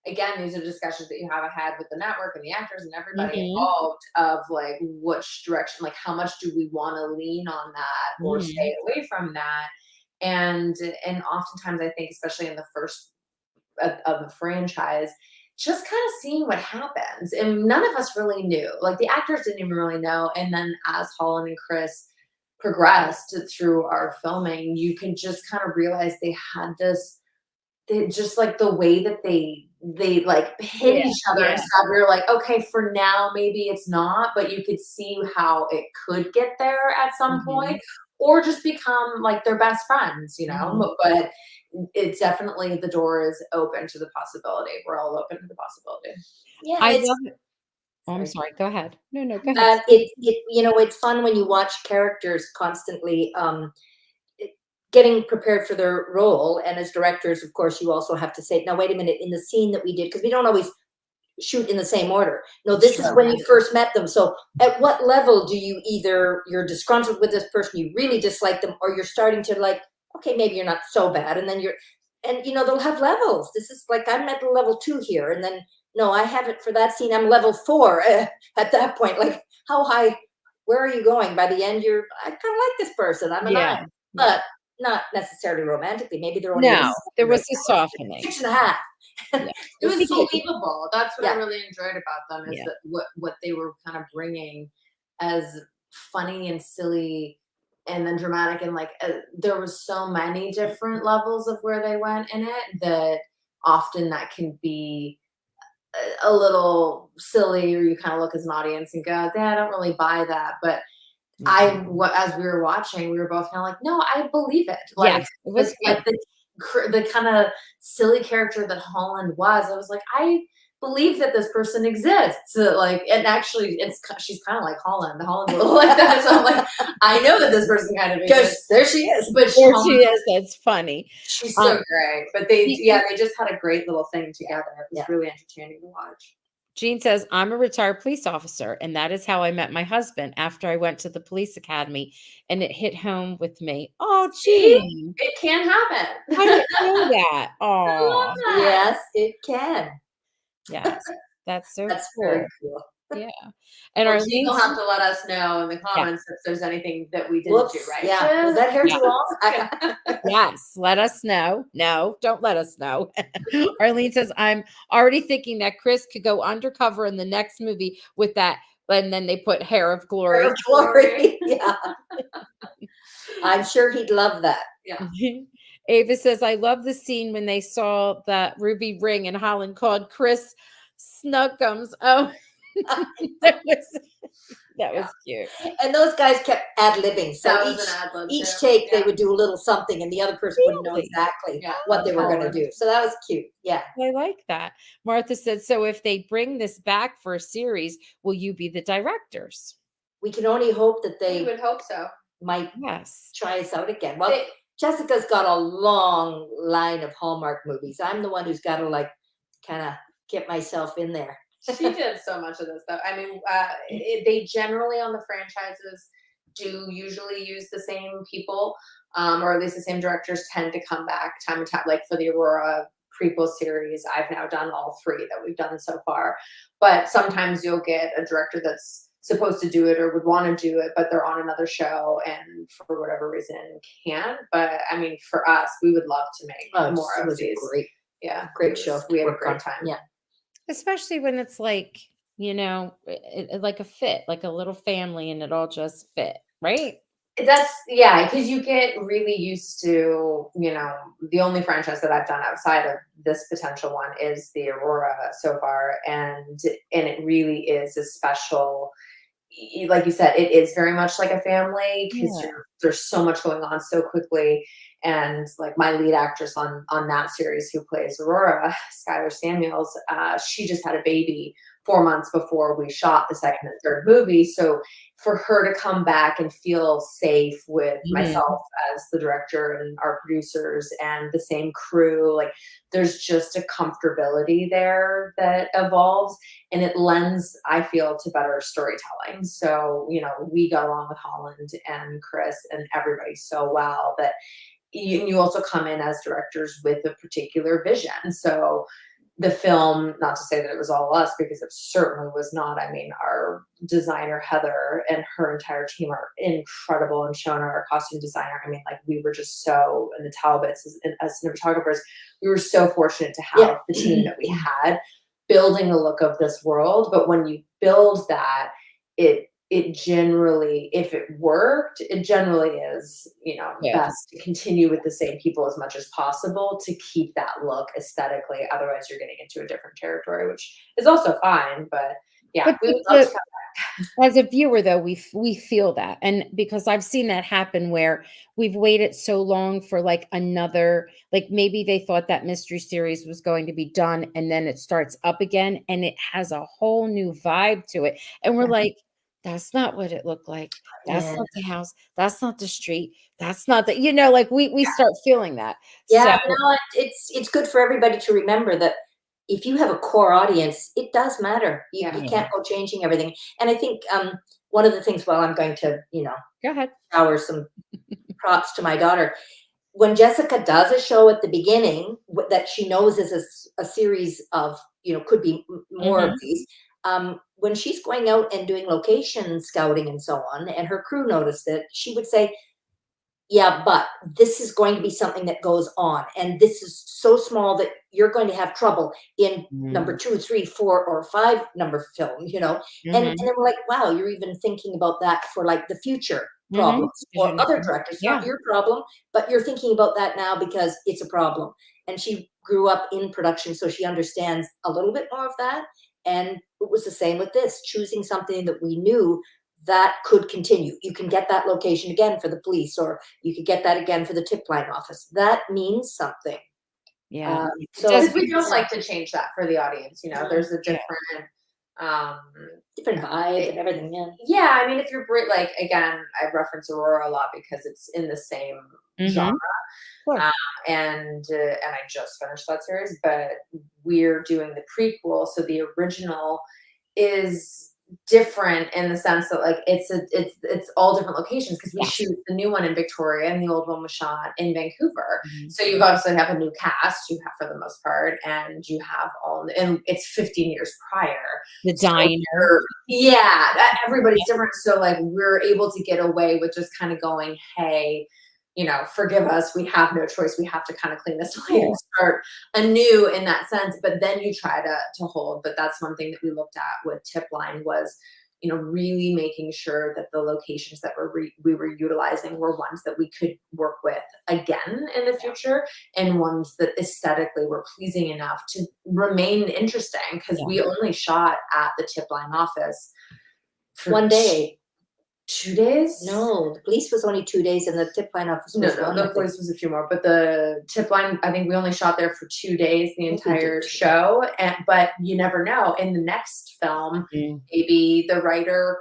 again, these are discussions that you have ahead with the network and the actors and everybody involved of like, which direction, like how much do we want to lean on that or stay away from that? And oftentimes I think, especially in the first of the franchise, just kind of seeing what happens. And none of us really knew. Like the actors didn't even really know. And then as Holland and Chris progressed through our filming, you can just kind of realize they had this just like the way that they like hit each other and stuff. We were like, okay, for now maybe it's not, but you could see how it could get there at some point, or just become like their best friends, you know. But it's definitely, the door is open to the possibility. We're all open to the possibility. Yeah, I it's love it. Oh, I'm sorry. Go ahead. No, go ahead. it's fun when you watch characters constantly getting prepared for their role, and as directors, of course, you also have to say, now wait a minute, in the scene that we did, because we don't always shoot in the same order. No, this is when you first met them. So at what level do you, either you're disgruntled with this person, you really dislike them, or you're starting to like, okay, maybe you're not so bad, and then and they'll have levels. This is like, I'm at level 2 here, and then no, I have it for that scene, I'm level 4 at that point. Like, how high, where are you going? By the end, I kind of like this person, I'm a 9, but not necessarily romantically. Maybe they're only there was a softening. 6.5. It was believable. That's what I really enjoyed about them, is that what they were kind of bringing as funny and silly and then dramatic, and like there was so many different levels of where they went in it, that often that can be a little silly, or you kind of look as an audience and go, yeah, I don't really buy that. But as we were watching, we were both kind of like, no, I believe it. Like, it was like the kind of silly character that Holland was. I was like, I believe that this person exists. Like, and actually, she's kind of like Holland. Holland's a little like that. So I'm like, I know that this person kind of exists. There she is. But she is. That's funny. She's so great. But they just had a great little thing together. It was really entertaining to watch. Jean says, I'm a retired police officer, and that is how I met my husband after I went to the police academy, and it hit home with me. Oh, Jean. It can happen. I didn't know that. Oh, yes, it can. Yes, that's so That's cool. very cool. Yeah. And Arlene will have to let us know in the comments if there's anything that we didn't do right. Yeah. Was that hair too long? Yes. Let us know. No, don't let us know. Arlene says, I'm already thinking that Chris could go undercover in the next movie with that. And then they put Hair of Glory. Hair of Glory. Yeah. I'm sure he'd love that. Yeah. Ava says, I love the scene when they saw that ruby ring and Holland called Chris Snuggums. Oh, that was cute. And those guys kept ad-libbing. So each take they would do a little something, and the other person wouldn't know exactly what they were going to do. So that was cute. Yeah. I like that. Martha said, so if they bring this back for a series, will you be the directors? We can only hope that they would hope so. Might try us out again. Well, Jessica's got a long line of Hallmark movies. I'm the one who's got to like kind of get myself in there. She did so much of this stuff. I mean, they generally on the franchises do usually use the same people, or at least the same directors tend to come back time and time. Like for the Aurora prequel series, I've now done all 3 that we've done so far. But sometimes you'll get a director that's supposed to do it or would want to do it, but they're on another show and for whatever reason can't. But I mean, for us, we would love to make more of these. Great show. We had a great time. Yeah. Especially when it's like, like a fit, like a little family, and it all just fit, right? That's because you get really used to, the only franchise that I've done outside of this potential one is the Aurora so far, and it really is a special. Like you said, it is very much like a family because there's so much going on so quickly. And like my lead actress on that series who plays Aurora, Skylar Samuels, she just had a baby 4 months before we shot the second and third movie. So for her to come back and feel safe with myself as the director and our producers and the same crew, like there's just a comfortability there that evolves, and it lends, I feel, to better storytelling. So, we got along with Holland and Chris and everybody so well that you also come in as directors with a particular vision. So the film, not to say that it was all us, because it certainly was not. I mean, our designer, Heather, and her entire team are incredible, and Shona, our costume designer. I mean, like we were just so, and the Talbots as cinematographers, we were so fortunate to have the team that we had building the look of this world. But when you build that, it it generally, if it worked, it generally is, you know, Good. best to continue with the same people as much as possible to keep that look aesthetically. Otherwise, you're getting into a different territory, which is also fine. But yeah, But we would love to come back. as a viewer, though, we feel that, and because I've seen that happen where we've waited so long for like another, like maybe they thought that mystery series was going to be done, and then it starts up again, and it has a whole new vibe to it, and we're like, that's not what it looked like. That's Yeah. not the house. That's not the street. That's not the, like we start feeling that. So Yeah, no, it's good for everybody to remember that if you have a core audience, it does matter. You, Yeah. you can't go changing everything. And I think one of the things, well, I'm going to, go ahead. shower some props to my daughter. When Jessica does a show at the beginning that she knows is a series of, could be more of Mhm. these, when she's going out and doing location scouting and so on, and her crew noticed it, she would say, yeah, but this is going to be something that goes on, and this is so small that you're going to have trouble in number Mhm. 2, 3, 4, or 5 number film, and Mhm. then we're like, wow, you're even thinking about that for like the future Mhm. problems 'Cause or you're not other directors. yeah. Not your problem, but you're thinking about that now because it's a problem. And she grew up in production, so she understands a little bit more of that. And it was the same with this, choosing something that we knew that could continue. You can get that location again for the police, or you could get that again for the tip line office. That means something. Yeah. It So does Because we don't yeah, like to change that for the audience. You know, there's a yeah. different, um, different vibe it, and everything. Yeah, yeah. I mean, if you're like, again, I reference Aurora a lot because it's in the same genre. Mhm. Of course. Um, and I just finished that series, but we're doing the prequel, so the original is different in the sense that like it's all different locations because we Yes. shoot the new one in Victoria and the old one was shot in Vancouver. Mhm. So you obviously have a new cast, you have for the most part, and you have and it's 15 years prior. The So diner. yeah, everybody's different. So like we're able to get away with just kind of going, hey, forgive us. We have no choice. We have to kind of clean this slate and start anew in that sense. But then you try to hold. But that's one thing that we looked at with Tipline was, really making sure that the locations that we were utilizing were ones that we could work with again in the future, and ones that aesthetically were pleasing enough to remain interesting. Because Yeah. we only shot at the Tipline office for one day. 2 days. No, the police was only 2 days, and the tip line office No, was no, one. the police was a few more, but the tip line, I think we only shot there for 2 days, the I think we did entire too. show. But you never know. In the next film, Mm. maybe the writer,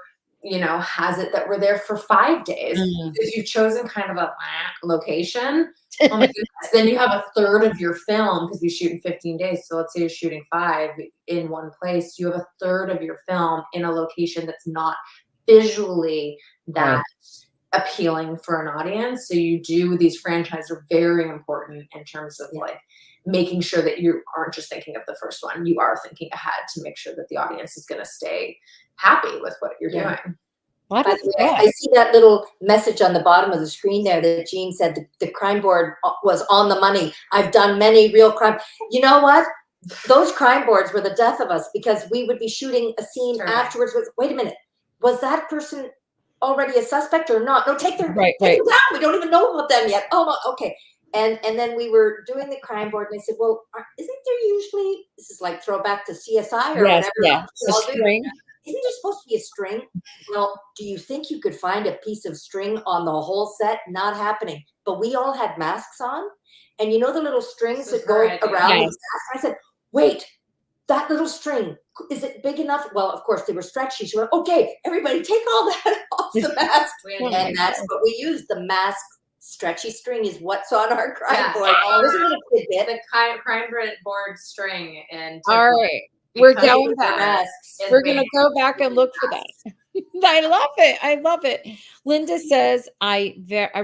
has it that we're there for 5 days. Mm. If you've chosen kind of a location, oh my goodness, then you have a third of your film because we shoot in 15 days. So let's say you're shooting 5 in one place, you have a third of your film in a location that's not visually that Right. appealing for an audience. So these franchises are very important in terms of like making sure that you aren't just thinking of the first one. You are thinking ahead to make sure that the audience is going to stay happy with what you're Yeah. doing. What By is the way, that? I see that little message on the bottom of the screen there that Jean said the crime board was on the money. I've done many real crime. You know what? Those crime boards were the death of us because we would be shooting a scene Sure. afterwards with, wait a minute, was that person already a suspect or not? No, take them Right. down. We don't even know about them yet. Oh, okay. And then we were doing the crime board, and I said, well, isn't there usually, this is like throwback to CSI or Yes. whatever. Yeah. The I'll do. string. Isn't there supposed to be a string? Well, do you think you could find a piece of string on the whole set? Not happening. But we all had masks on, and you know the little strings that go around the Yes. mask? I said, wait, that little string, is it big enough? Well, of course, they were stretchy. So, okay, everybody take all that off the mask. Oh my And that's God. what we used. The mask stretchy string is what's on our crime Yeah. board. There's a little tidbit. The crime board string and All right. We're because going With the back. masks. is We're going to big. go back and look for that. I love it. I love it. Linda says, I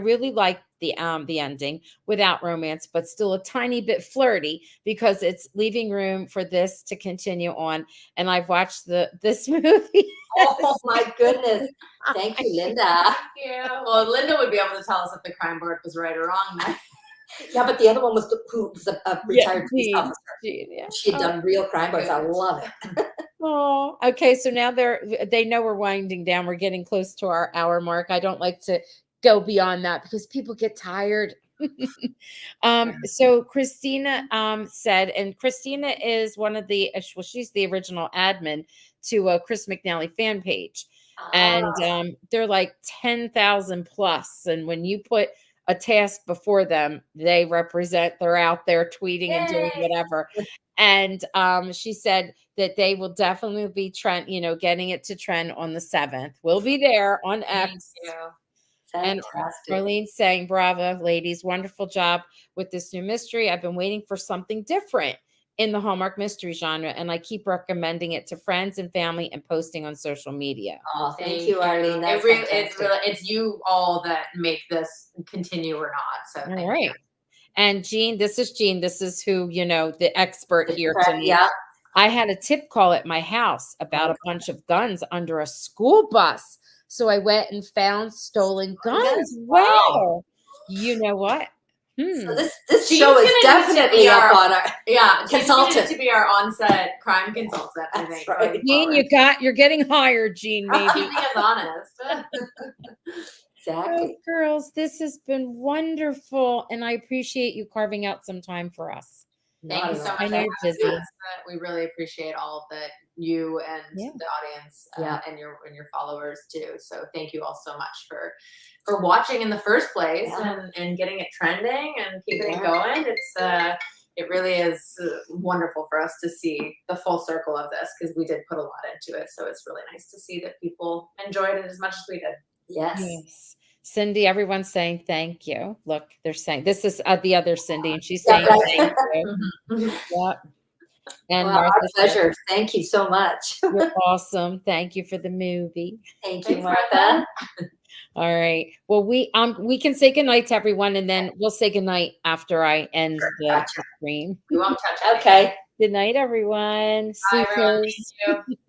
really like the ending without romance, but still a tiny bit flirty because it's leaving room for this to continue on. And I've watched this movie. Oh my goodness. Thank you, Linda. Thank you. Well, Linda would be able to tell us if the crime board was right or wrong. Then. Yeah, but the other one was who was a retired police Jean, officer. Jean, yeah. She had done real crime boards. I love it. Oh, okay. So now they know we're winding down. We're getting close to our hour mark. I don't like to go beyond that because people get tired. So Christina said, and Christina is one of the well, she's the original admin to a Chris McNally fan page. And they're like 10,000 plus. And when you put a task before them, they're out there tweeting and doing whatever. And she said that they will definitely be trend, getting it to trend on the 7th. We'll be there on X. Thank you. And Fantastic. Marlene's saying, bravo, ladies, wonderful job with this new mystery. I've been waiting for something different in the Hallmark mystery genre, and I keep recommending it to friends and family and posting on social media. Oh, thank you, Arlene. That's It's you all that make this continue or not. So All right. You. And Jean, this is who, the expert here tonight. Yeah. I had a tip call at my house about a bunch of guns under a school bus. So I went and found stolen guns. Wow. You know what? So this show is definitely up on our consultant to be our on-set crime consultant. I think. Right. Jean, you're getting hired, Jean. Maybe keeping us honest. Exactly. Oh, girls, this has been wonderful, and I appreciate you carving out some time for us. Thank you so much. I know you're busy. We really appreciate all that you and the audience and your followers do. So thank you all so much for watching in the first place and getting it trending and keeping it going. It really is wonderful for us to see the full circle of this because we did put a lot into it. So it's really nice to see that people enjoyed it as much as we did. Yes. Cindy, everyone's saying thank you. Look, they're saying this is the other Cindy, and she's saying thank you. Yep. And our pleasure. Thank you so much. You're awesome. Thank you for the movie. Thank you, Martha. All right. Well, we can say goodnight to everyone, and then we'll say goodnight after I end the stream. We won't touch it. Okay. Good night, everyone. Bye, everyone. Thank you.